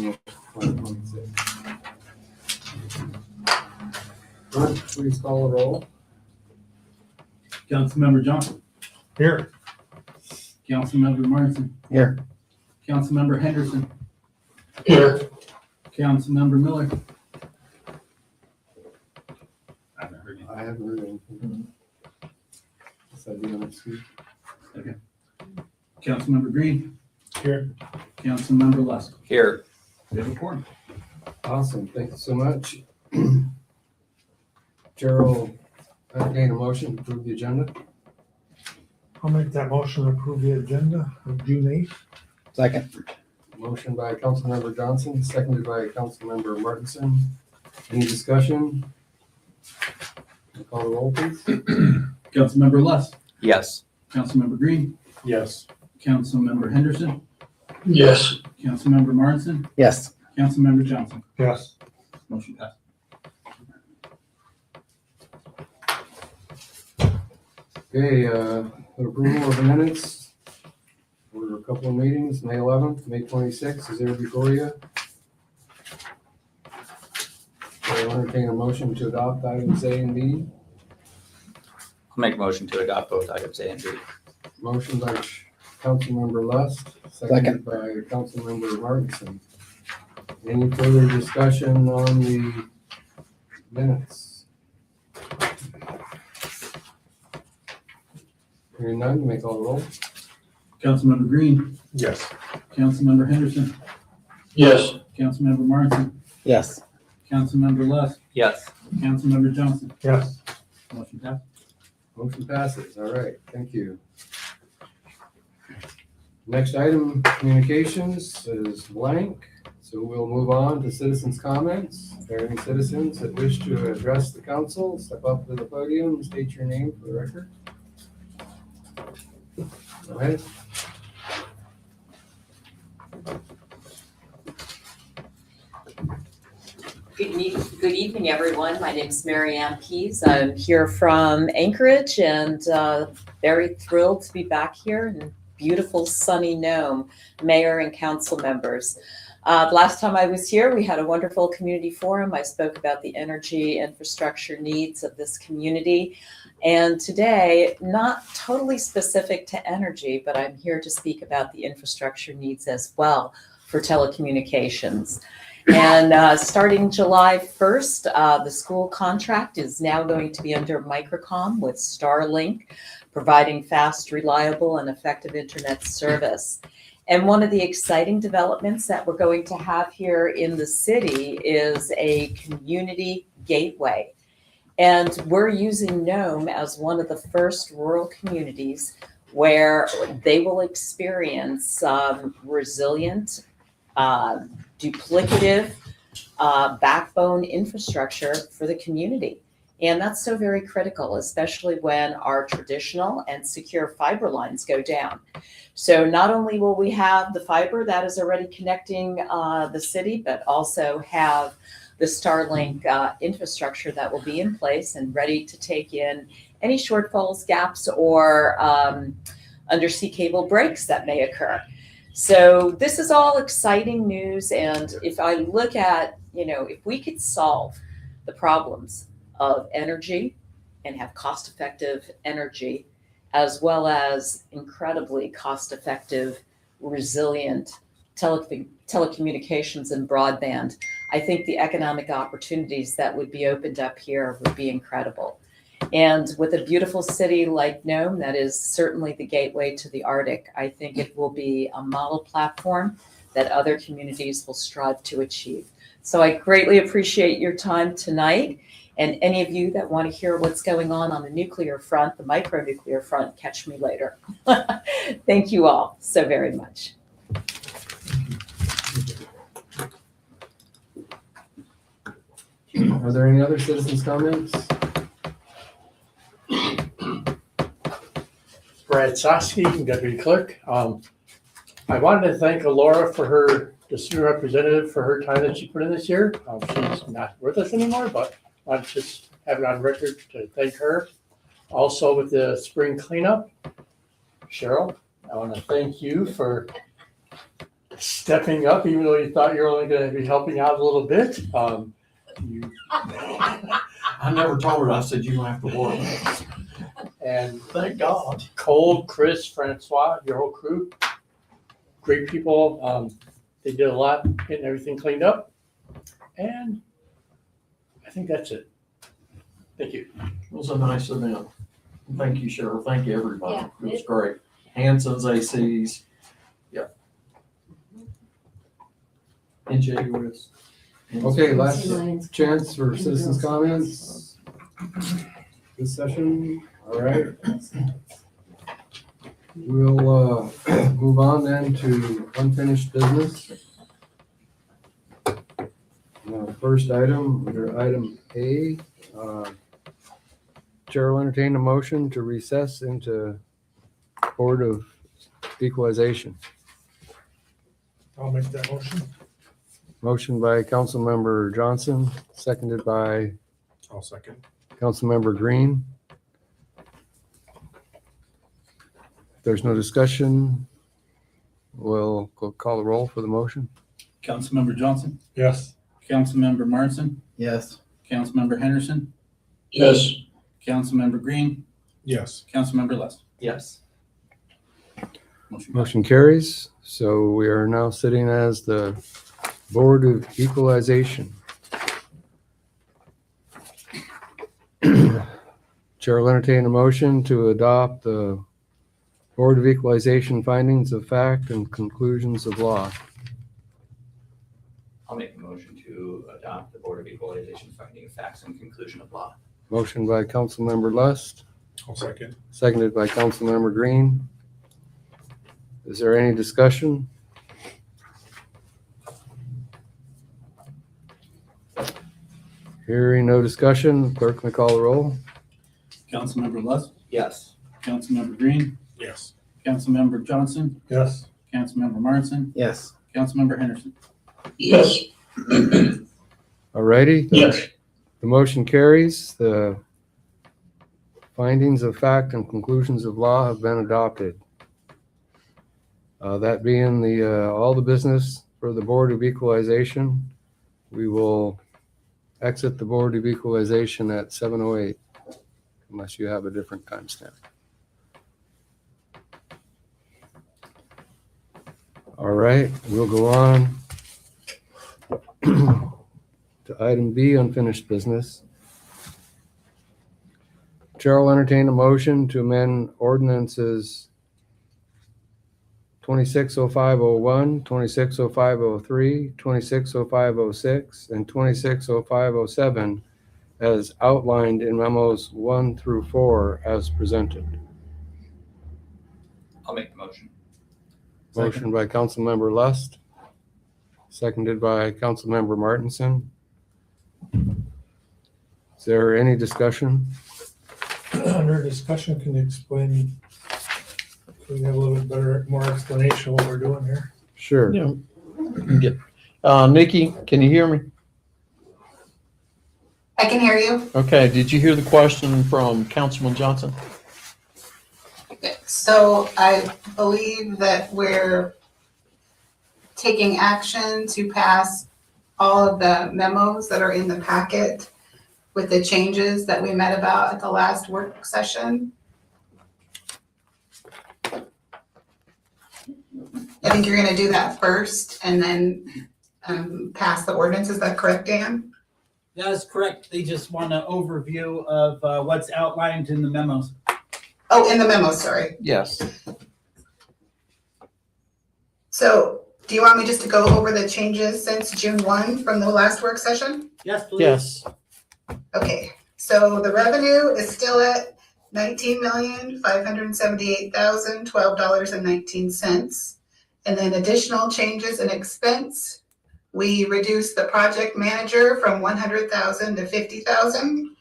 of 2026. Clerk, please call the roll. Councilmember Johnson. Here. Councilmember Martin. Here. Councilmember Henderson. Here. Councilmember Miller. I haven't heard you. I haven't heard anything. Guess I'd be on next week. Councilmember Green. Here. Councilmember Lusk. Here. We have a quorum. Awesome, thank you so much. Gerald, entertain a motion to approve the agenda. I'll make that motion to approve the agenda of June 8th. Second. Motion by Councilmember Johnson, seconded by Councilmember Martinson. Any discussion? Call the roll, please. Councilmember Lusk. Yes. Councilmember Green. Yes. Councilmember Henderson. Yes. Councilmember Martin. Yes. Councilmember Johnson. Yes. Motion passed. Okay, approval of the minutes for a couple of meetings, May 11th, May 26th, is there before you? I'll entertain a motion to adopt items A and B. I'll make a motion to adopt both items A and B. Motion by Councilmember Lust, seconded by Councilmember Martinson. Any further discussion on the minutes? Hearing none, make all roll. Councilmember Green. Yes. Councilmember Henderson. Yes. Councilmember Martin. Yes. Councilmember Lusk. Yes. Councilmember Johnson. Yes. Motion passed. Motion passes, all right, thank you. Next item, communications, is blank, so we'll move on to citizens' comments. If there are any citizens that wish to address the council, step up to the podium, and state your name for the record. Go ahead. Good evening, everyone. My name is Mary Ann Pease. I'm here from Anchorage and very thrilled to be back here in beautiful sunny Nome, mayor and council members. Last time I was here, we had a wonderful community forum. I spoke about the energy infrastructure needs of this community. And today, not totally specific to energy, but I'm here to speak about the infrastructure needs as well for telecommunications. And starting July 1st, the school contract is now going to be under Microcom with Starlink, providing fast, reliable, and effective internet service. And one of the exciting developments that we're going to have here in the city is a community gateway. And we're using Nome as one of the first rural communities where they will experience resilient, duplicative backbone infrastructure for the community. And that's so very critical, especially when our traditional and secure fiber lines go down. So not only will we have the fiber that is already connecting the city, but also have the Starlink infrastructure that will be in place and ready to take in any shortfalls, gaps, or undersea cable breaks that may occur. So this is all exciting news. And if I look at, if we could solve the problems of energy and have cost-effective energy, as well as incredibly cost-effective, resilient telecommunications and broadband, I think the economic opportunities that would be opened up here would be incredible. And with a beautiful city like Nome, that is certainly the gateway to the Arctic, I think it will be a model platform that other communities will strive to achieve. So I greatly appreciate your time tonight. And any of you that want to hear what's going on the nuclear front, the micronuclear front, catch me later. Thank you all so very much. Are there any other citizens' comments? Brad Sosky, Deputy Clerk. I wanted to thank Laura for the student representative, for her time that she put in this year. She's not with us anymore, but I just have it on record to thank her. Also with the spring cleanup, Cheryl, I want to thank you for stepping up, even though you thought you were only gonna be helping out a little bit. You I never told her, I said, you don't have to worry. and Thank God. Cole, Chris, Francois, your whole crew, great people. They did a lot getting everything cleaned up. And I think that's it. Thank you. It was a nice event. Thank you, Cheryl. Thank you, everybody. Yeah. It was great. Hanson's, AC's. Yep. And Jay was. Okay, last chance for citizens' comments. This session, all right. We'll move on then to unfinished business. First item, under item A, Chair will entertain a motion to recess into Board of Equalization. I'll make that motion. Motion by Councilmember Johnson, seconded by I'll second. Councilmember Green. If there's no discussion, we'll call the roll for the motion. Councilmember Johnson, Yes. Councilmember Martin, Yes. Councilmember Henderson, Yes. Councilmember Green, Yes. Councilmember Lester. Yes. Motion passed. Motion carries. So we are now sitting as the Board of Equalization. Chair will entertain a motion to adopt the Board of Equalization findings of fact and conclusions of law. I'll make a motion to adopt the Board of Equalization finding of facts and conclusion of law. Motion by Councilmember Lust, I'll second. seconded by Councilmember Green. Is there any discussion? Hearing no discussion, clerk may call the roll. Councilmember Lust, Yes. Councilmember Green, Yes. Councilmember Johnson, Yes. Councilmember Martin, Yes. Councilmember Henderson. Yes. Alrighty. Yes. The motion carries. The findings of fact and conclusions of law have been adopted. That being all the business for the Board of Equalization, we will exit the Board of Equalization at 7:08, unless you have a different timestamp. All right, we'll go on to item B, unfinished business. Chair will entertain a motion to amend ordinances 260501, 260503, 260506, and 260507 as outlined in memos 1 through 4 as presented. I'll make the motion. Motion by Councilmember Lust, seconded by Councilmember Martinson. Is there any discussion? Under discussion, can you explain, can we have a little bit better, more explanation of what we're doing here? Sure. Yeah. Nikki, can you hear me? I can hear you. Okay, did you hear the question from Councilman Johnson? So I believe that we're taking action to pass all of the memos that are in the packet with the changes that we met about at the last work session. I think you're gonna do that first and then pass the ordinance. Is that correct, Dan? That is correct. They just want an overview of what's outlined in the memos. Oh, in the memo, sorry. Yes. So do you want me just to go over the changes since June 1 from the last work session? Yes, please. Yes. Okay, so the revenue is still at $19,578,012.19. And then additional changes in expense, we reduced the project manager from 100,000 to 50,000.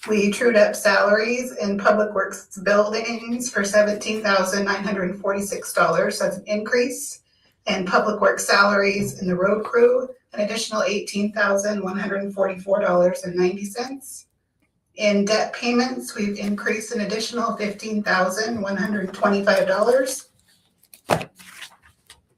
We trued up salaries in Public Works buildings for $17,946. That's an increase. And Public Works salaries in the road crew, an additional $18,144.90. In debt payments, we've increased an additional $15,125.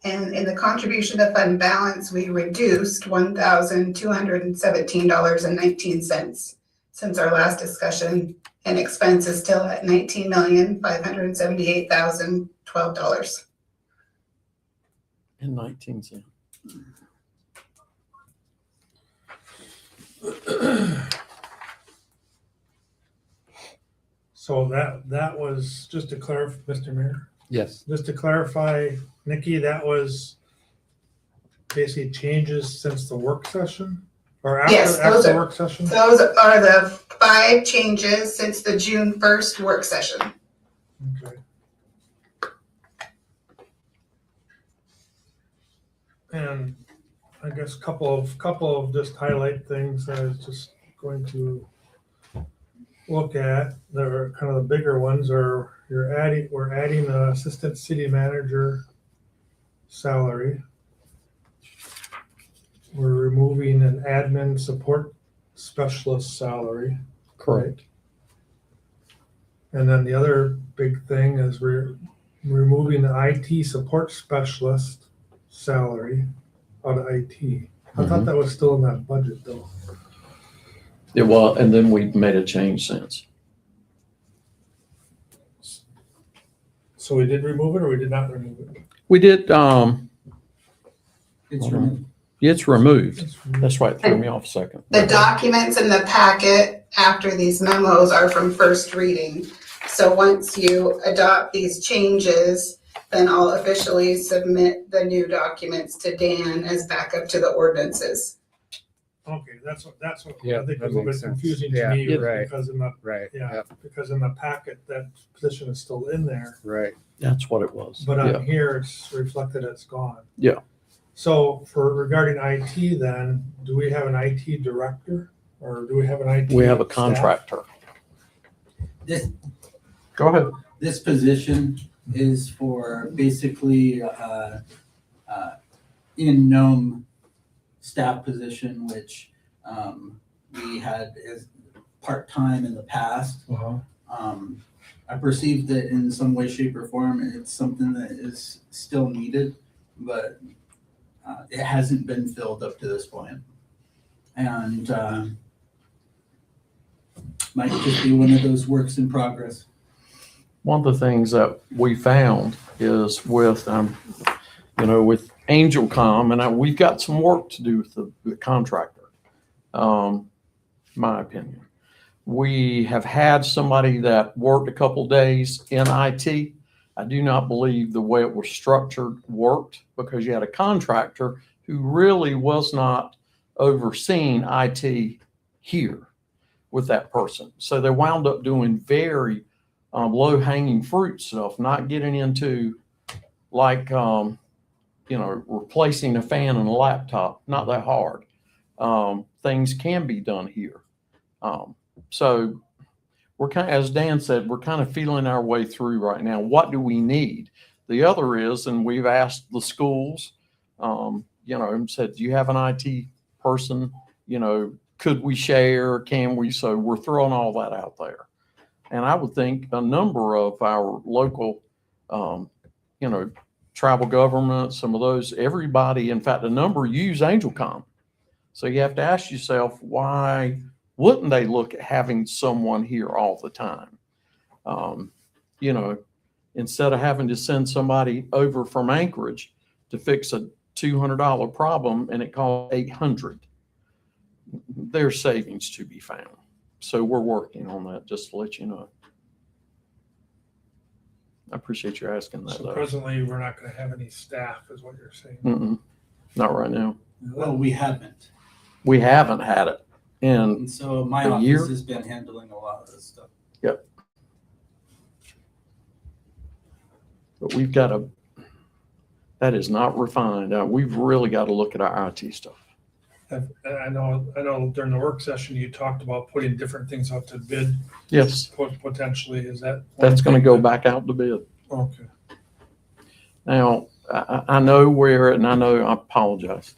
And in the contribution to fund balance, we reduced $1,217.19 since our last discussion, and expense is still at $19,578,012. And 19 cents. So that was, just to clarify, Mr. Mayor, Yes. just to clarify, Nikki, that was basically changes since the work session? Or Yes, after those the are- work session? Those are the 5 changes since the June 1st work session. Okay. And I guess couple of just highlight things I was just going to look at. They're kind of the bigger ones are we're adding an assistant city manager salary. We're removing an admin support specialist salary. Correct. And then the other big thing is we're removing the IT support specialist salary out of IT. I thought that was still in that budget though. It was, and then we made a change since. So we did remove it or we did not remove it? We did, It's removed. it's removed. It's removed. That's right, threw me off a second. The documents in the packet after these memos are from first reading. So once you adopt these changes, then I'll officially submit the new documents to Dan as backup to the ordinances. Okay, that's what Yeah, I think that was a little makes bit sense. confusing Yeah, to me right. because in the, Right. yeah, Yep. because in the packet, that position is still in there. Right. That's what it was. But Yeah. on here, it's reflected it's gone. Yeah. So for regarding IT then, do we have an IT director or do we have an IT? We have a staff? contractor. This, Go ahead. this position is for basically, in Nome staff position, which, we had as part-time in the past. Uh-huh. I perceive that in some way, shape, or form, it's something that is still needed, but it hasn't been filled up to this point. And might just be one of those works in progress. One of the things that we found is with, with Angel Com, and we've got some work to do with the contractor, my opinion. We have had somebody that worked a couple days in IT. I do not believe the way it was structured worked because you had a contractor who really was not overseeing IT here with that person. So they wound up doing very low-hanging fruit stuff, not getting into like, replacing a fan and a laptop, not that hard. Things can be done here. So we're kind of, as Dan said, we're kind of feeling our way through right now. What do we need? The other is, and we've asked the schools, and said, do you have an IT person? Could we share? Can we? So we're throwing all that out there. And I would think a number of our local, tribal government, some of those, everybody, in fact, a number use Angel Com. So you have to ask yourself, why wouldn't they look at having someone here all the time? Instead of having to send somebody over from Anchorage to fix a $200 problem and it costs $800. There's savings to be found. So we're working on that, just to let you know. I appreciate you asking that, So though. presently, we're not gonna have any staff, is what you're saying. Mm-mm, not right now. Well, we haven't. We haven't had it. And And so my A year? office has been handling a lot of this stuff. but we've got that is not refined. We've really got to look at our IT stuff. I know during the work session, you talked about putting different things out to bid. Yes, Potentially, is that? that's going to go back out to bid. Okay. Now, I know where, and I apologize,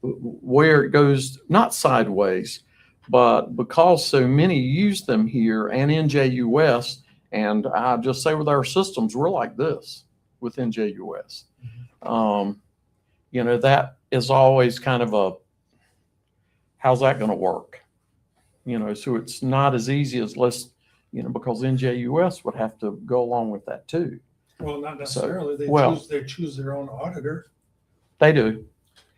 where it goes, not sideways, but because so many use them here and in JUS, and I just say with our systems, we're like this with NJUS. You know, that is always kind of a, how's that going to work? You know, so it's not as easy as because NJUS would have to go along with that too. Well, not necessarily. They choose their own auditor. They do.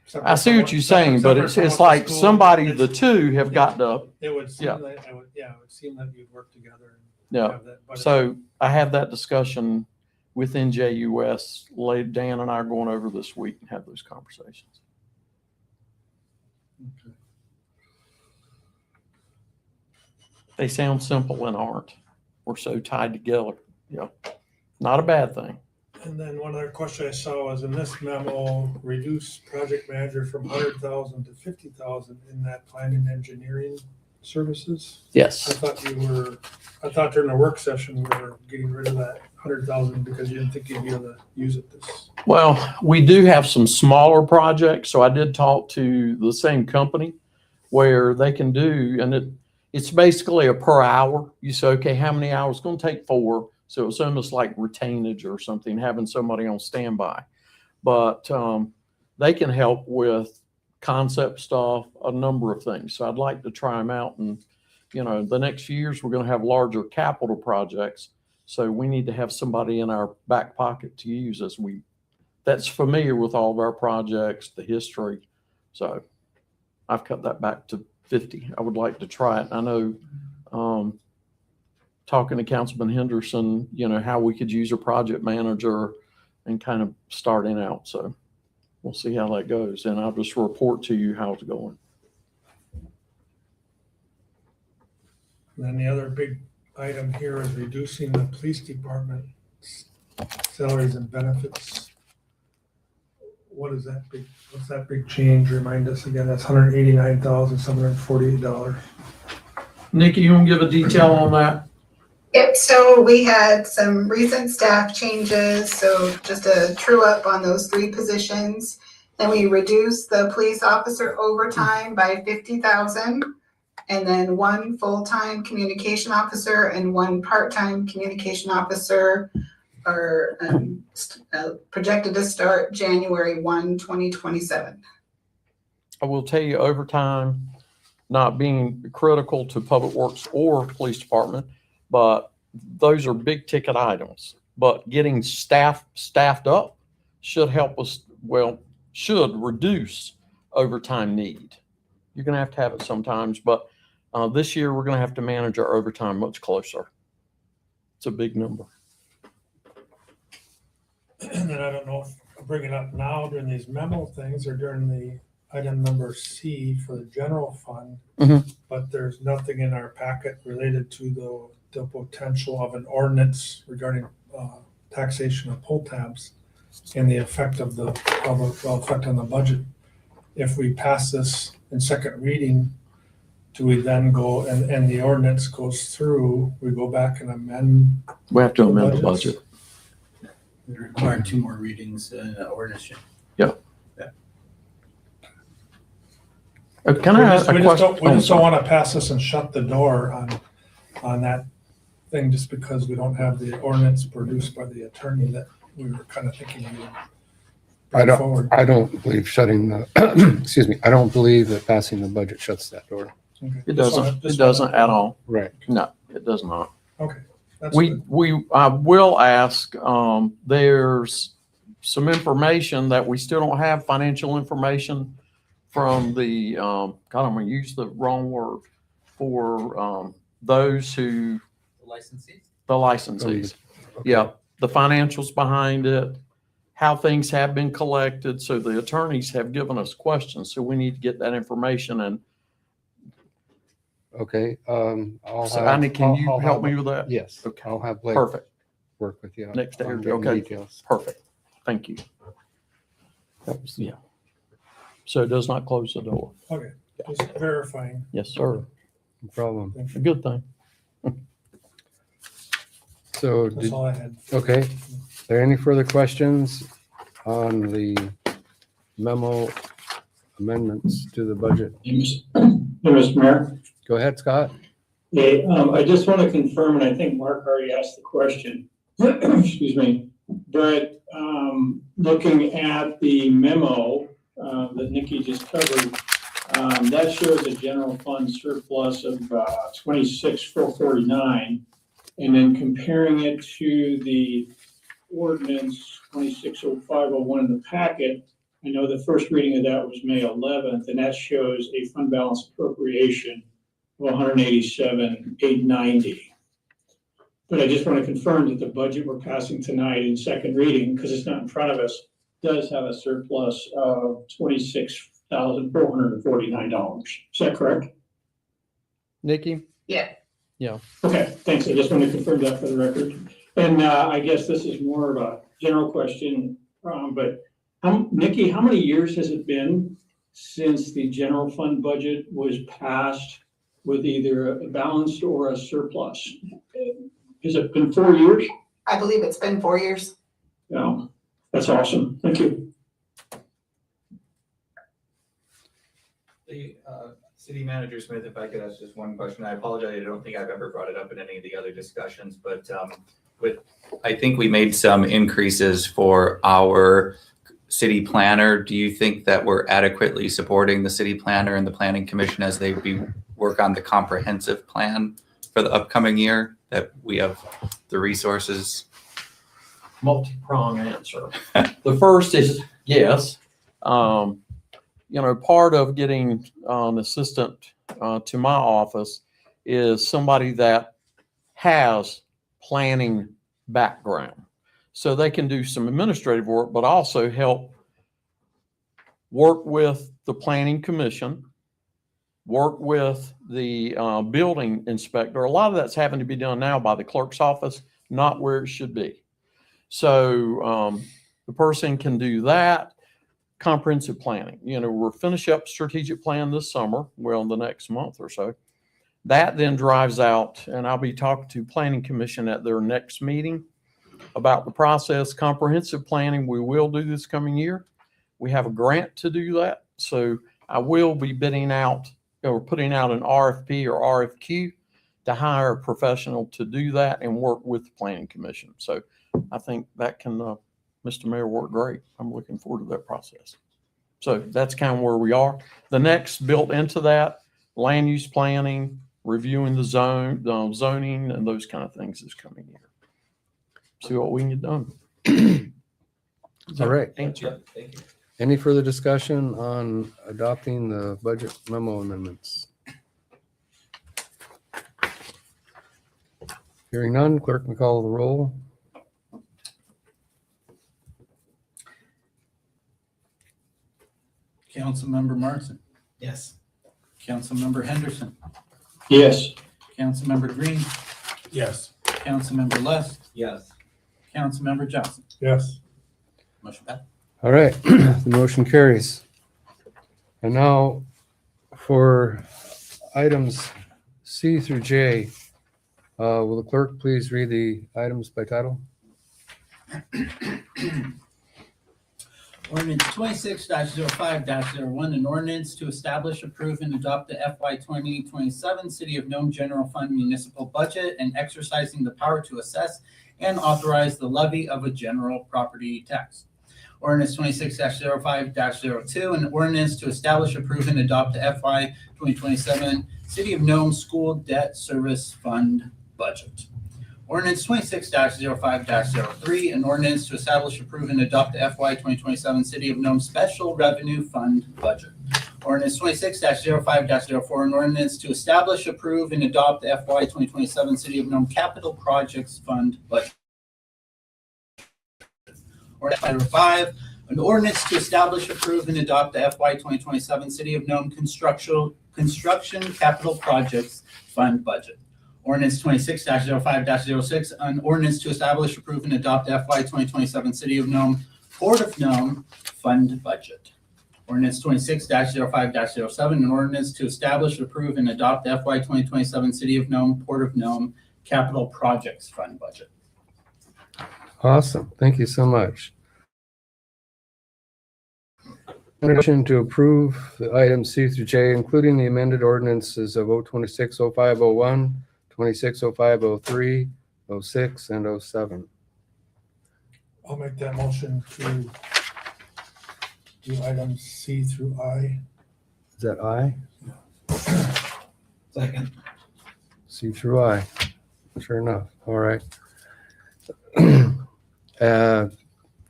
Separate I see from what you're saying, but separate from it's what like school- somebody, it's- the two have got to, It would seem Yeah. like, it would seem that you'd work together. And Yeah. have that, but so I have that discussion with NJUS. Dan and I are going over this week and have those conversations. They sound simple and aren't. We're so tied together. Yeah. Not a bad thing. And then one other question I saw was in this memo, reduce project manager from 100,000 to 50,000 in that planning engineering services. I Yes. thought during the work session, we were getting rid of that 100,000 because you didn't think you'd be able to use it this. Well, we do have some smaller projects. So I did talk to the same company where they can do, and it's basically a per hour. You say, okay, how many hours? It's going to take 4. So it's almost like retainage or something, having somebody on standby. But they can help with concept stuff, a number of things. So I'd like to try them out. And, the next few years, we're going to have larger capital projects. So we need to have somebody in our back pocket to use that's familiar with all of our projects, the history. So I've cut that back to 50. I would like to try it. I know talking to Councilman Henderson, how we could use a project manager and kind of starting out. So we'll see how that goes. And I'll just report to you how it's going. And then the other big item here is reducing the police department salaries and benefits. What's that big change? Remind us again, that's $189,748. Nikki, you want to give a detail on that? Yep, so we had some recent staff changes, so just a true up on those 3 positions. Then we reduced the police officer overtime by 50,000, and then 1 full-time communication officer and 1 part-time communication officer are projected to start January 1, 2027. I will tell you, overtime, not being critical to Public Works or Police Department, but those are big ticket items. But getting staffed up should help us, should reduce overtime need. You're going to have it sometimes, but this year we're going to have to manage our overtime much closer. It's a big number. And then I don't know if I'll bring it up now during these memo things or during the item number C for the general fund. Mhm. But there's nothing in our packet related to the potential of an ordinance regarding taxation of pull tabs and the effect of effect on the budget. If we pass this in second reading, do we then go and the ordinance goes through, we go back and amend? We have to amend the Budgets. budget. It required 2 more readings in the ordinance change. Can I ask a question? We just don't want to pass this and shut the door on that thing just because we don't have the ordinance produced by the attorney that we were kind of thinking we would bring forward. I don't believe shutting the, excuse me, I don't believe that passing the budget shuts that door. Okay. It Just doesn't. wanna- It doesn't at all. Right. No, it does not. Okay. That's good. I will ask, there's some information that we still don't have, financial information from the, God, I'm going to use the wrong word, for those who, the licensees. Yeah, the financials behind it, how things have been collected. So the attorneys have given us questions. So we need to get that information. And Okay, so, Andy, can you help me with that? Yes, Okay. I'll have Blake Perfect. work with you. Next day, on getting okay. Details. Perfect. Thank you. That was, yeah. So it does not close the door. Okay, just verifying. Yes, sir. No problem. A good thing. So, That's all I had. okay, are there any further questions on the memo amendments to the budget? Mr. Mayor, Go ahead, Scott. I just want to confirm, and I think Mark already asked the question, excuse me, But looking at the memo that Nikki just covered, that shows a general fund surplus of 26,449. And then comparing it to the ordinance 260501 in the packet, I know the first reading of that was May 11th, and that shows a fund balance appropriation of 187,890. But I just want to confirm that the budget we're passing tonight in second reading, because it's not in front of us, does have a surplus of $26,449. Is that correct? Nikki? Yeah. Okay, thanks. I just want to confirm that for the record. And I guess this is more of a general question, but Nikki, how many years has it been since the general fund budget was passed with either a balanced or a surplus? Has it been 4 years? I believe it's been 4 years. No, that's awesome. Thank you. The city manager Smith, if I could ask just one question, I apologize, I don't think I've ever brought it up in any of the other discussions, but I think we made some increases for our city planner. Do you think that we're adequately supporting the city planner and the planning commission as they work on the comprehensive plan for the upcoming year, that we have the resources? Multi-prong answer. The first is yes. Part of getting an assistant to my office is somebody that has planning background. So they can do some administrative work, but also help work with the planning commission, work with the building inspector. A lot of that's having to be done now by the clerk's office, not where it should be. So the person can do that. Comprehensive planning. We'll finish up strategic plan this summer, well, the next month or so. That then drives out, and I'll be talking to Planning Commission at their next meeting about the process. Comprehensive planning, we will do this coming year. We have a grant to do that. So I will be bidding out or putting out an RFP or RFQ to hire a professional to do that and work with the Planning Commission. So I think that can, Mr. Mayor, work great. I'm looking forward to that process. So that's kind of where we are. The next built into that, land use planning, reviewing the zoning and those kind of things is coming here. See what we can get done. All right. Answer. Yep, thank you. Any further discussion on adopting the budget memo amendments? Hearing none, clerk can call the roll. Councilmember Martin, Yes. Councilmember Henderson, Yes. Councilmember Green, Yes. Councilmember Less, Yes. Councilmember Johnson. Yes. Motion passed. All right, the motion carries. And now for items C through J, will the clerk please read the items by title? Ordinance 26-05-01, an ordinance to establish, approve, and adopt the FY 2027 City of Nome General Fund Municipal Budget and exercising the power to assess and authorize the levy of a general property tax. Ordinance 26-05-02, an ordinance to establish, approve, and adopt the FY 2027 City of Nome School Debt Service Fund Budget. Ordinance 26-05-03, an ordinance to establish, approve, and adopt the FY 2027 City of Nome Special Revenue Fund Budget. Ordinance 26-05-04, an ordinance to establish, approve, and adopt the FY 2027 City of Nome Capital Projects Fund Budget. Ordinance 5, an ordinance to establish, approve, and adopt the FY 2027 City of Nome Construction Capital Projects Fund Budget. Ordinance 26-05-06, an ordinance to establish, approve, and adopt FY 2027 City of Nome Port of Nome Fund Budget. Ordinance 26-05-07, an ordinance to establish, approve, and adopt FY 2027 City of Nome Port of Nome Capital Projects Fund Budget. Awesome. Thank you so much. Motion to approve the items C through J, including the amended ordinances of 026-05-01, 26-05-03, 06, and 07. I'll make that motion to do items C through I. Is that I? Second. C through I. Sure enough. All right.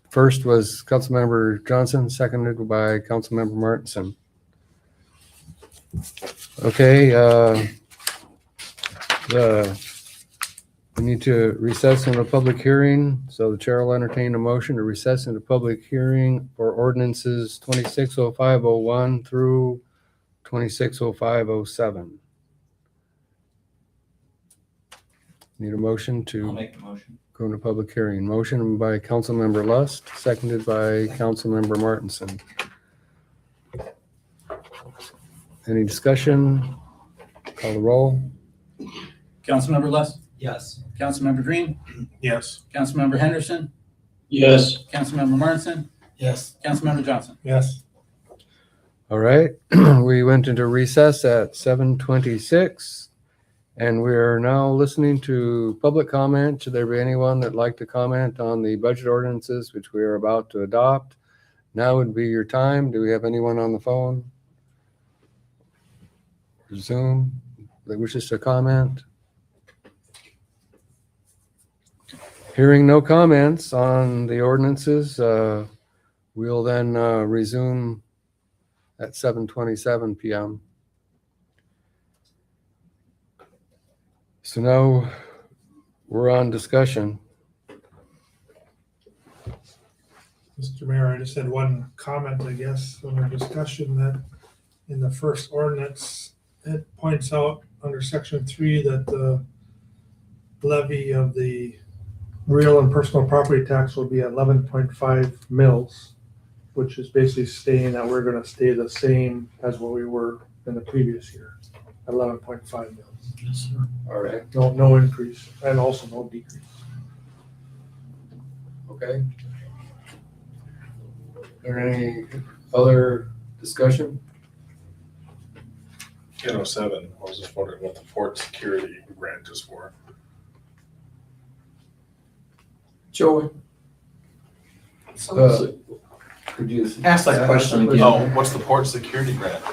First was Councilmember Johnson, seconded by Councilmember Martinson. Okay, we need to recess into public hearing, so the chair will entertain a motion to recess into public hearing for ordinances 260501 through 260507. Need a motion I'll to make the motion. go into public hearing. Motion by Councilmember Lust, seconded by Councilmember Martinson. Any discussion? Call the roll. Councilmember Lust, Yes. Councilmember Green, Yes. Councilmember Henderson, Yes. Councilmember Martinson, Yes. Councilmember Johnson. Yes. All right, we went into recess at 7:26, and we are now listening to public comment. Should there be anyone that'd like to comment on the budget ordinances which we are about to adopt? Now would be your time. Do we have anyone on the phone? Zoom that wishes to comment? Hearing no comments on the ordinances, we'll then resume at 7:27 p.m. So now we're on discussion. Mr. Mayor, I just had one comment, I guess, on our discussion that in the first ordinance, it points out under section 3 that the levy of the real and personal property tax will be at 11.5 mils, which is basically stating that we're gonna stay the same as what we were in the previous year, 11.5 mils. Yes, sir. All right, No increase, and also no decrease. okay. Are there any other discussion? 10:07, I was just wondering what the port security grant is for. Joey, Could you ask that question again. Oh, what's the port security grant?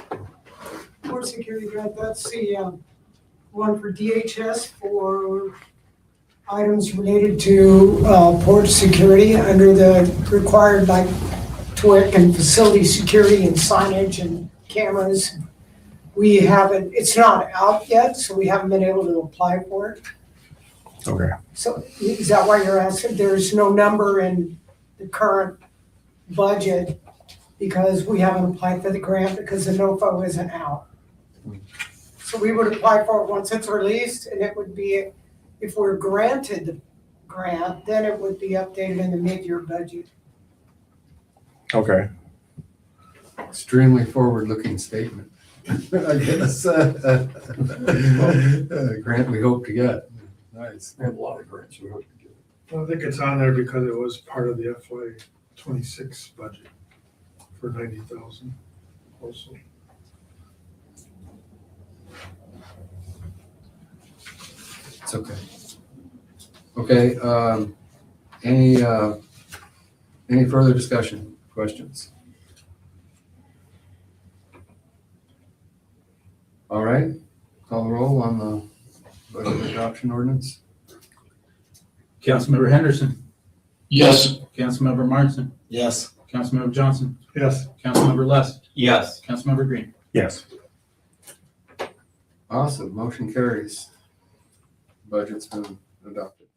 Port security grant, that's the one for DHS for items related to port security under the required like TWIC and facility security and signage and cameras. We haven't, it's not out yet, so we haven't been able to apply for it. Okay. So is that why you're asking? There's no number in the current budget because we haven't applied for the grant because the NOFO isn't out. So we would apply for it once it's released, and it would be, if we're granted the grant, then it would be updated in the mid-year budget. Okay. Extremely forward-looking statement. I guess. Grant we hope to get. Nice. We have a lot of grants we hope to get. I think it's on there because it was part of the FY26 budget for 90,000 also. It's okay. Okay, any further discussion, questions? All right, call the roll on the budget adoption ordinance. Councilmember Henderson, Yes. Councilmember Martinson, Yes. Councilmember Johnson, Yes. Councilmember Lust, Yes. Councilmember Green. Yes. Awesome, motion carries. Budget's been adopted.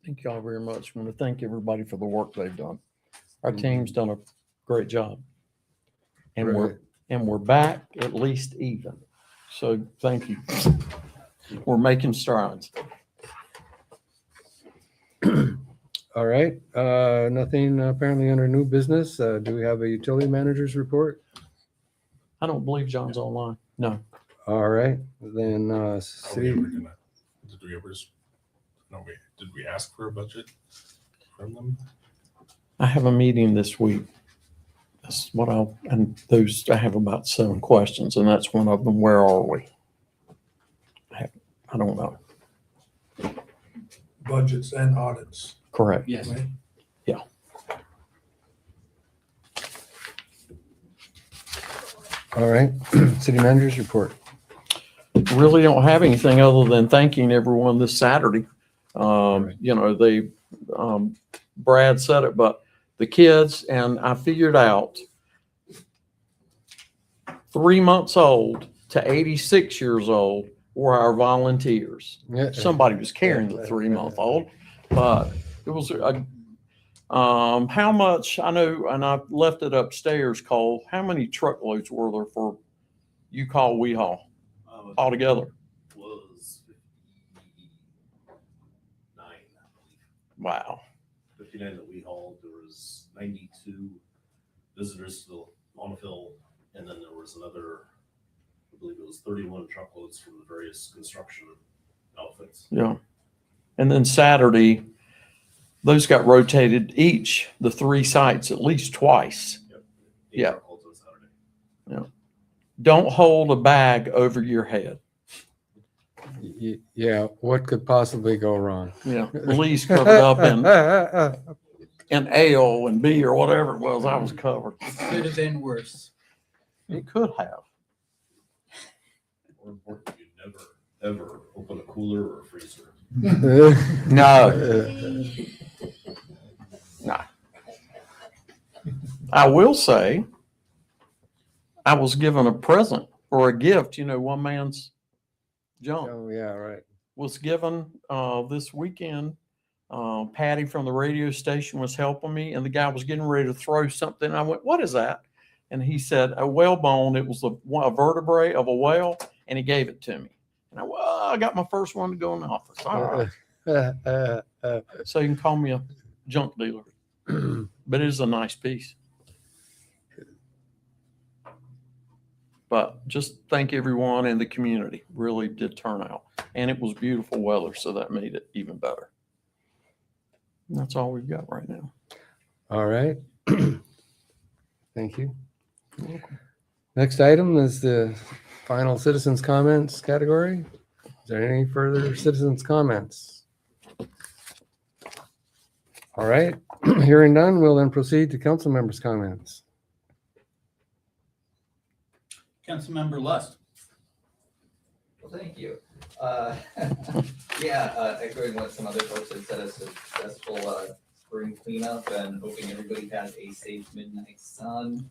Thank y'all very much. I want to thank everybody for the work they've done. Our team's done a great job. And Right. we're back at least even. So thank you. We're making strides. All right, nothing apparently under new business. Do we have a utility manager's report? I don't believe John's online. No. All right, then, Are we city, ever gonna, did we ask for a budget from them? I have a meeting this week. That's what I have about 7 questions, and that's one of them. Where are we? I don't know. Budgets and audits. Correct. Yes. All right, city managers report. Really don't have anything other than thanking everyone this Saturday. Right. You know, Brad said it, but the kids, and I figured out 3 months old to 86 years old were our volunteers. Yeah. Somebody was carrying the 3-month-old, but it was how much I know, and I left it upstairs, Cole. How many truckloads were there for you call, we haul altogether? Was 59, I believe. Wow. 59 that we hauled. There was 92 visitors to the Montefiore, and then there was another, I believe it was 31 truckloads from the various construction outfits. Yeah. And then Saturday, those got rotated each, the 3 sites, at least twice. Yep. Yeah. Truckloads on Saturday. Don't hold a bag over your head. Yeah, what could possibly go wrong? Yeah. Lee's covered up in ale and beer or whatever it was. I was covered. Could have been worse. It could have. More important, you never, ever open a cooler or a freezer. No. No. I will say, I was given a present or a gift. You know, one man's junk Oh, yeah, right. was given this weekend. Patty from the radio station was helping me, and the guy was getting ready to throw something. I went, "What is that?" And he said, "A whale bone." It was a vertebrae of a whale, and he gave it to me. And I got my first one to go in the office. All right. So you can call me a junk dealer, but it is a nice piece. But just thank everyone in the community. Really did turn out. And it was beautiful weather, so that made it even better. And that's all we've got right now. All right. Thank you. Next item is the final citizens comments category. Is there any further citizens comments? All right, hearing none, we'll then proceed to council members' comments. Councilmember Lust. Well, thank you. Echoing what some other folks have said, a successful spring cleanup and hoping everybody has a safe midnight sun.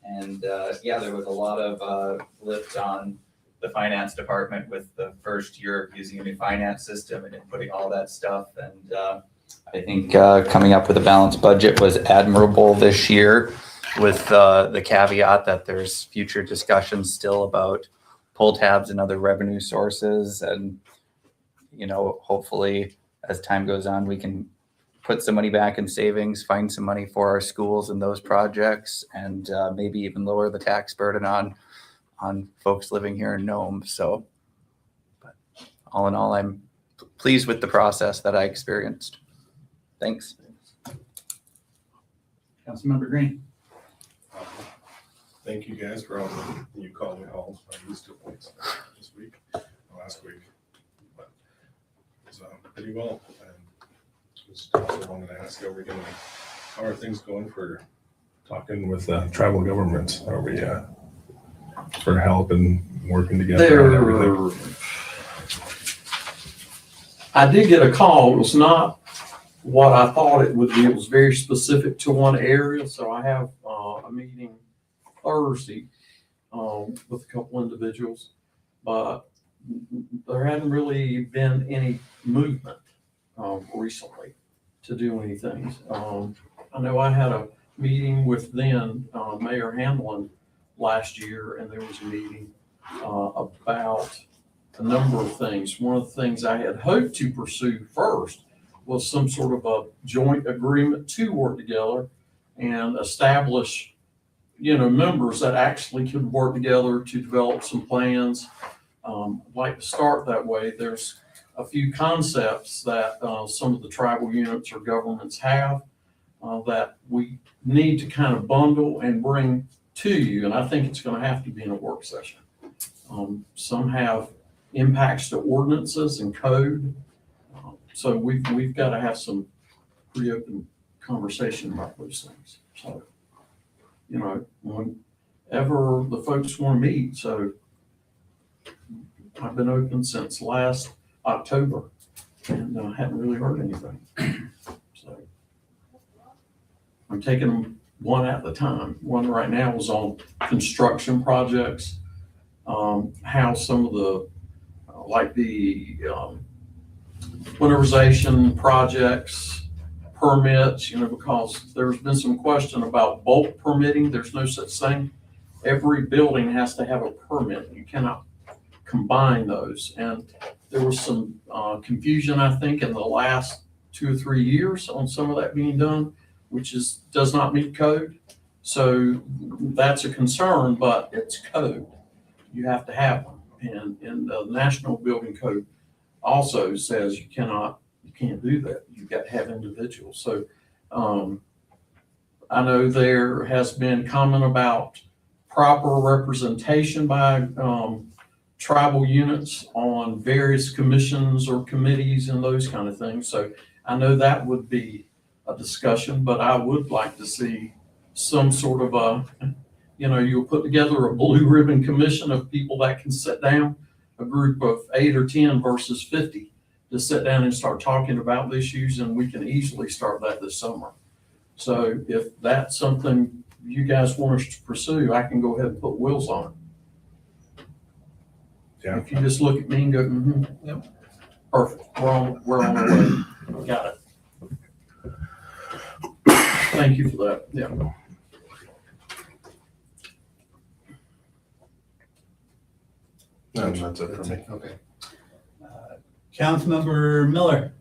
And there was a lot of lift on the finance department with the first year of using a new finance system and inputting all that stuff. And I think coming up with a balanced budget was admirable this year, with the caveat that there's future discussions still about pull tabs and other revenue sources. And, you know, hopefully as time goes on, we can put some money back in savings, find some money for our schools and those projects, and maybe even lower the tax burden on folks living here in Nome. So, but all in all, I'm pleased with the process that I experienced. Thanks. Councilmember Green. Thank you guys for all the you called me calls. I used to points this week, last week. But it was pretty well. And just also wanted to ask, how are things going for talking with tribal governments? Are we for help and working together and everything? I did get a call. It was not what I thought it would be. It was very specific to one area. So I have a meeting Thursday with a couple individuals, but there hadn't really been any movement recently to do anything. I know I had a meeting with then Mayor Hamlin last year, and there was a meeting about a number of things. One of the things I had hoped to pursue first was some sort of a joint agreement to work together and establish, members that actually could work together to develop some plans. I'd like to start that way. There's a few concepts that some of the tribal units or governments have that we need to kind of bundle and bring to you. And I think it's going to have to be in a work session. Some have impacts to ordinances and code. So we've got to have some pretty open conversation about those things. So, you know, whenever the folks want to meet, so I've been open since last October and haven't really heard anything. So I'm taking them one at a time. One right now is on construction projects, how some of the, like the winterization projects, permits, you know, because there's been some question about bulk permitting. There's no such thing. Every building has to have a permit. You cannot combine those. And there was some confusion, I think, in the last 2 or 3 years on some of that being done, which does not meet code. So that's a concern, but it's code. You have to have them. And the National Building Code also says you can't do that. You've got to have individuals. So I know there has been comment about proper representation by tribal units on various commissions or committees and those kind of things. So I know that would be a discussion, but I would like to see some sort of you'll put together a blue ribbon commission of people that can sit down, a group of 8 or 10 versus 50, to sit down and start talking about the issues, and we can easily start that this summer. So if that's something you guys want us to pursue, I can go ahead and put wheels on it. Yeah. If you just look at me and go, mm-hmm, yep, perfect, we're on the way, got it. Thank you for that, yeah. No, that's it for me. Okay. Councilmember Miller.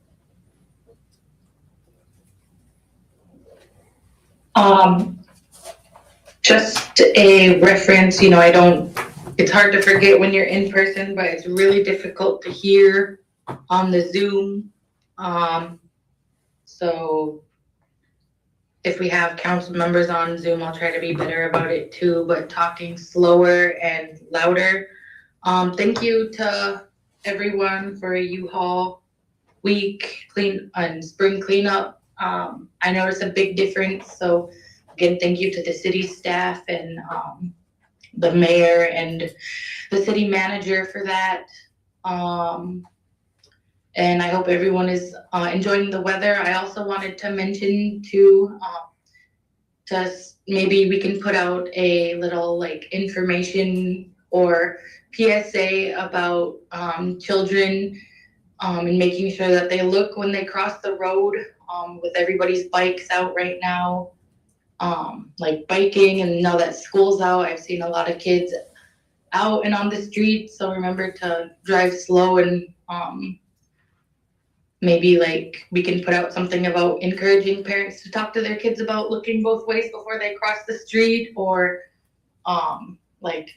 Just a reference, it's hard to forget when you're in person, but it's really difficult to hear on the Zoom. So if we have council members on Zoom, I'll try to be better about it too, but talking slower and louder. Thank you to everyone for a U-Haul week and spring cleanup. I noticed a big difference. So again, thank you to the city staff and the mayor and the city manager for that. And I hope everyone is enjoying the weather. I also wanted to mention too, just maybe we can put out a little information or PSA about children and making sure that they look when they cross the road with everybody's bikes out right now, like biking, and now that school's out, I've seen a lot of kids out and on the street. So remember to drive slow, and maybe we can put out something about encouraging parents to talk to their kids about looking both ways before they cross the street, or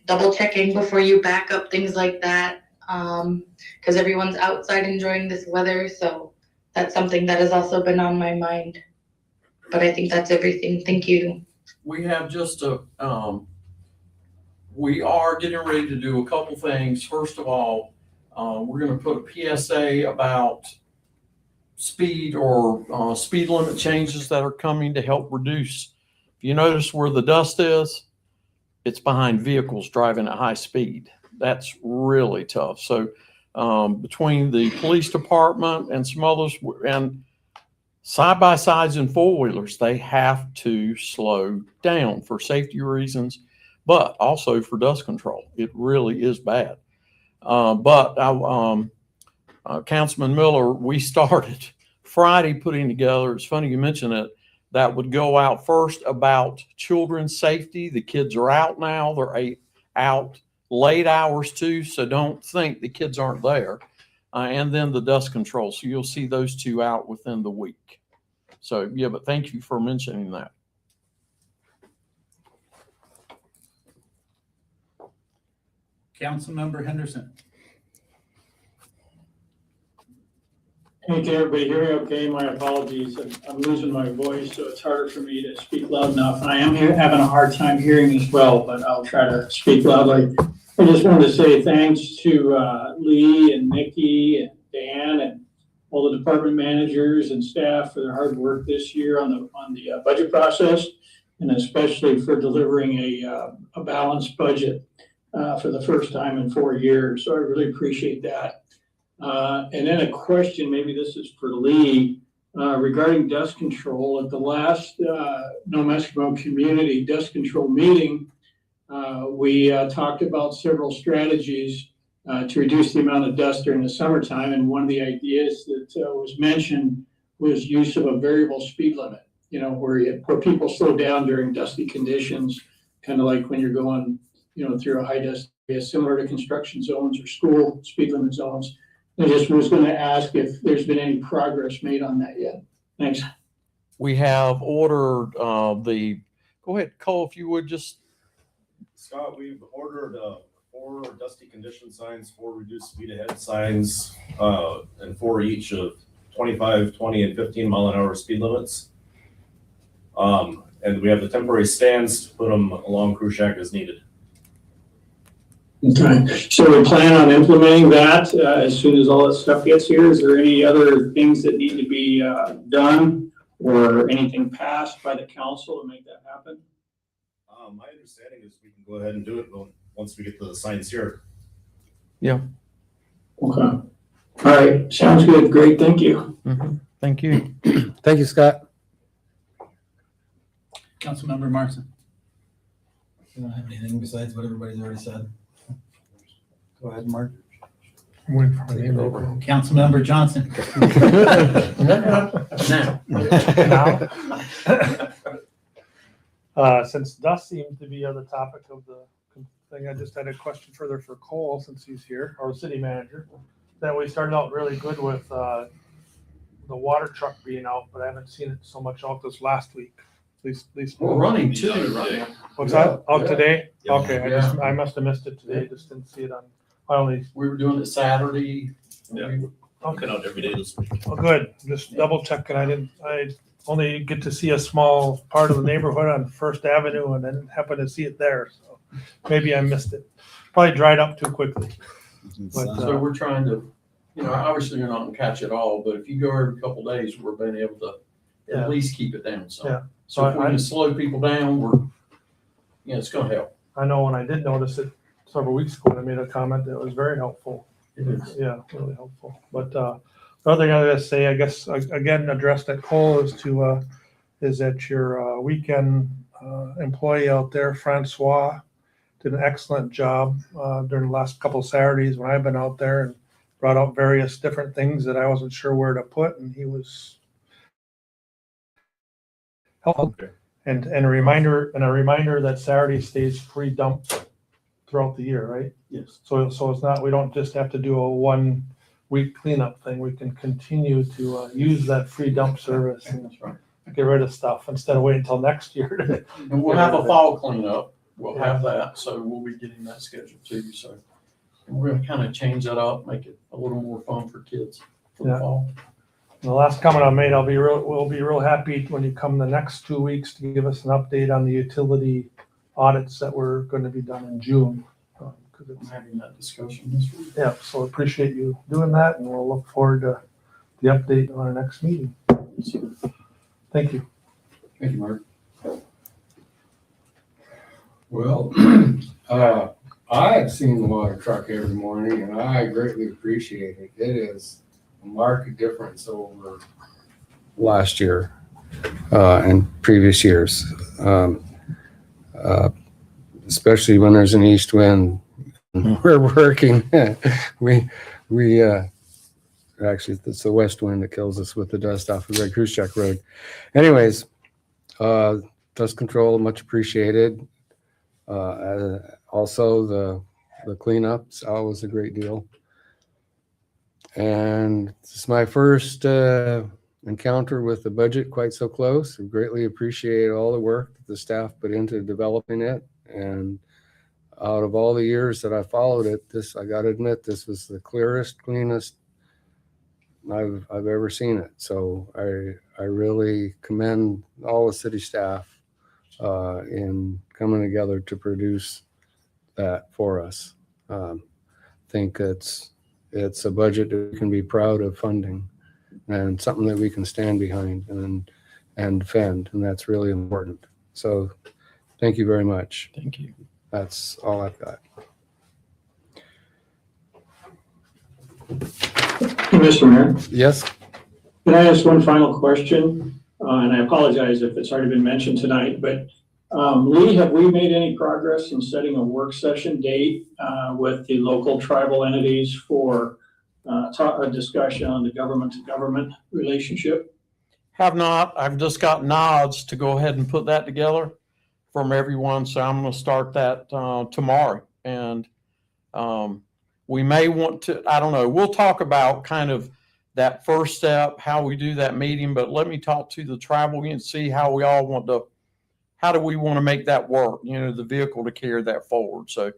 double checking before you back up, things like that. Because everyone's outside enjoying this weather. So that's something that has also been on my mind. But I think that's everything. Thank you. We have we are getting ready to do a couple things. First of all, we're going to put a PSA about speed or speed limit changes that are coming to help reduce. If you notice where the dust is, it's behind vehicles driving at high speed. That's really tough. So between the police department and some others, and side-by-sides and four-wheelers, they have to slow down for safety reasons, but also for dust control. It really is bad. Councilman Miller, we started Friday putting together, it's funny you mention it, that would go out first about children's safety. The kids are out now. They're out late hours too, so don't think the kids aren't there. And then the dust control. So you'll see those two out within the week. So yeah, but thank you for mentioning that. Councilmember Henderson. Hey, can everybody hear me okay? My apologies. I'm losing my voice, so it's harder for me to speak loud enough. And I am having a hard time hearing as well, but I'll try to speak loudly. I just wanted to say thanks to Lee and Nikki and Dan and all the department managers and staff for their hard work this year on the budget process, and especially for delivering a balanced budget for the first time in 4 years. So I really appreciate that. And then a question, maybe this is for Lee, regarding dust control. At the last Nome Common community dust control meeting, we talked about several strategies to reduce the amount of dust during the summertime. And one of the ideas that was mentioned was use of a variable speed limit, where people slow down during dusty conditions, kind of like when you're going, through a high dust area, similar to construction zones or school speed limit zones. I just was going to ask if there's been any progress made on that yet. Thanks. We have ordered go ahead, Cole, if you would just. Scott, we've ordered 4 dusty condition signs, 4 reduced speed ahead signs, and 4 each of 25, 20, and 15 mile an hour speed limits. And we have the temporary stands to put them along Crew Shack as needed. Okay, so we plan on implementing that as soon as all that stuff gets here. Is there any other things that need to be done or anything passed by the council to make that happen? My understanding is we can go ahead and do it once we get the signs here. Yeah. Okay. All right, sounds good. Great, thank you. Mm-hmm. Thank you. Thank you, Scott. Councilmember Martin. I don't have anything besides what everybody's already said. Go ahead, Mark. I'm waiting for my name to open. Councilmember Johnson. Since dust seems to be the topic of the thing, I just had a question further for Cole, since he's here, our city manager. That we started out really good with the water truck being out, but I haven't seen it so much out this last week. At least. We're running 2 right now. What's that? Out Yeah. today? Yeah. Okay, I must have missed it today. Just didn't see it on. I only. We were doing it Saturday. Yeah. Okay. Out every day this week. Oh, good. Just double checking. I only get to see a small part of the neighborhood on First Avenue and then happen to see it there. So maybe I missed it. Probably dried up too quickly. But, So we're trying to, obviously you're not gonna catch it all, but if you go every couple of days, we're being able to Yeah. at least keep it down. So, Yeah. so if we can slow people down, it's gonna help. I know when I did notice it several weeks ago, I made a comment that was very helpful. It is. Yeah, really helpful. But the other thing I gotta say, I guess, again, addressed at Cole is that your weekend employee out there, Francois, did an excellent job during the last couple of Saturdays when I've been out there and brought out various different things that I wasn't sure where to put, and he was helpful. Okay. And a reminder that Saturday stays free dump throughout the year, right? Yes. So it's not, we don't just have to do a 1 week cleanup thing. We can continue to use that free dump service and That's right. get rid of stuff instead of waiting until next year. And we'll have a fall cleanup. We'll have that. So we'll be getting that scheduled too. So we're gonna kind of change that up, make it a little more fun for kids for the Yeah. fall. The last comment I made, we'll be real happy when you come the next 2 weeks to give us an update on the utility audits that were going to be done in June. Because I'm it's, having that discussion this week. yeah, so appreciate you doing that, and we'll look forward to the update on our next meeting. Thank you. Thank you, Mark. Well, I've seen the water truck every morning and I greatly appreciate it. It is a marked difference over last year and previous years. Especially when there's an east wind. We're working. we actually, it's the west wind that kills us with the dust off of Red Cruise Shack Road. Anyways, dust control, much appreciated. Also the cleanups, always a great deal. And this is my first encounter with the budget quite so close. I greatly appreciate all the work that the staff put into developing it. And out of all the years that I followed it, I got to admit, this was the clearest, cleanest I've ever seen it. So I really commend all the city staff in coming together to produce that for us. Think it's a budget that we can be proud of funding. and something that we can stand behind and defend, and that's really important. So thank you very much. Thank you. That's all I've got. Mr. Mayor, Yes? can I ask one final question? And I apologize if it's already been mentioned tonight, but Lee, have we made any progress in setting a work session date with the local tribal entities for a discussion on the government-to-government relationship? Have not. I've just got nods to go ahead and put that together from everyone. So I'm going to start that tomorrow. And we may want to, I don't know, we'll talk about kind of that first step, how we do that meeting, but let me talk to the tribal and see how we all want to, how do we want to make that work? You know, the vehicle to carry that forward. So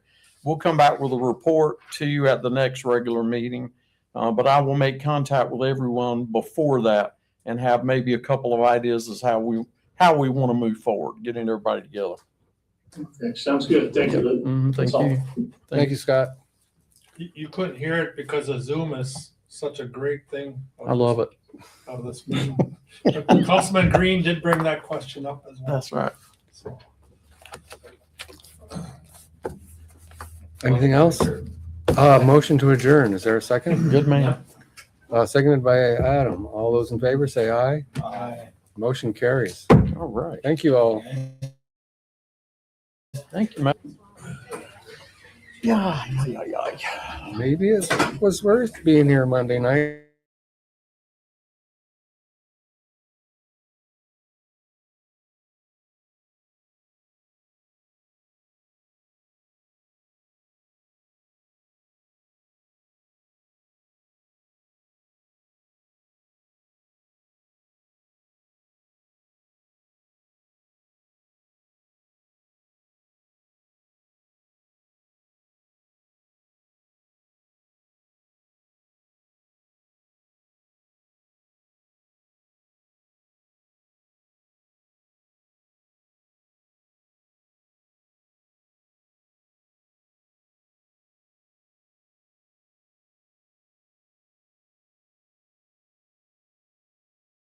we'll come back with a report to you at the next regular meeting. But I will make contact with everyone before that and have maybe a couple of ideas as how we want to move forward, getting everybody together. Okay, sounds good. Thank you. Thank That's all. you. Thank you, Scott. You couldn't hear it because of Zoom is such a great thing. I love it. Out of this meeting. Councilman Green did bring that question up as well. That's right. So, Anything else? Motion to adjourn. Is there a second? Good man. Seconded by Adam. All those in favor say aye. Aye. Motion carries. All right. Thank you all. Thank you, man. Yeah. Maybe it was worth being here Monday night.